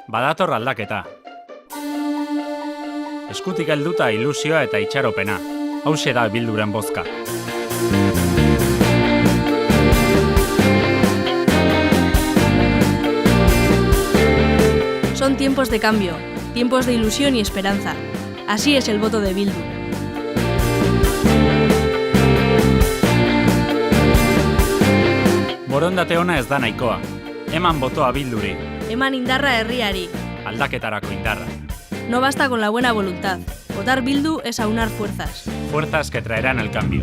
Badator aldaketa. Eskutik helduta ilusioa eta itxaropena. Hauxe da Bilduren bozka. Son tiempos de cambio, tiempos de ilusión y esperanza. Así es el voto de Bildu. Borondate ona ez da nahikoa. Eman botoa Bilduri. Eman indarra herriari. Aldaketarako indarra. No basta con la buena voluntad. Votar Bildu es aunar fuerzas. Fuerzas que traerán el cambio.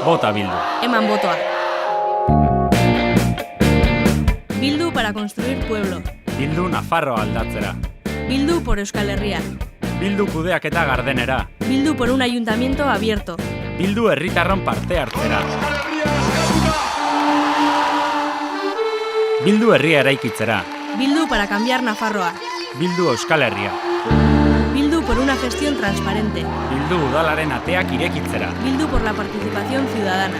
Vota Bildu. Eman botoa. Bildu para construir pueblo. Bildu Nafarroa aldatzera. Bildu por Euskal Herria. Bildu kudeaketa gardenera. Bildu por un ayuntamiento abierto. Bildu herritarron parte hartzera. Bildu herria eraikitzera. Bildu para cambiar Nafarroa. Bildu Euskal Herria. Bildu por una gestión transparente. Bildu udalaren ateak irekitzera. Bildu por la participación ciudadana.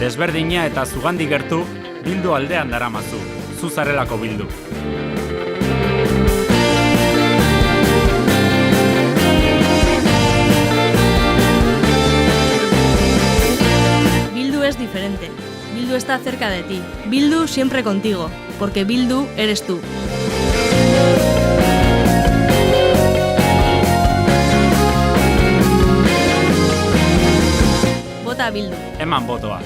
Desberdina eta zugandik gertu, Bildu aldean daramazu. Zu zarelako Bildu. Bildu es diferente. Bildu está cerca de ti. Bildu siempre contigo, porque Bildu eres tú. Vota Bildu. Eman botoa.